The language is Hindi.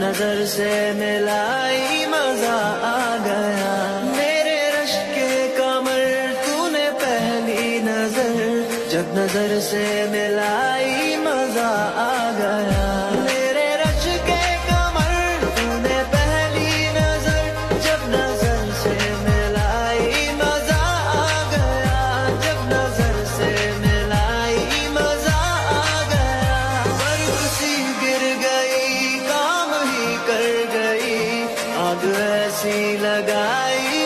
नजर से मिलाई मजा आ गया। मेरे रश के कमर तूने पहली नजर, जब नजर से मिलाई मजा आ गया। मेरे रश के कमर तूने पहली नजर, जब नजर से मिलाई मजा आ गया। जब नजर से मिलाई मजा आ गया। बरसी गिर गई, काम ही कर गई, आग ऐसी लगाई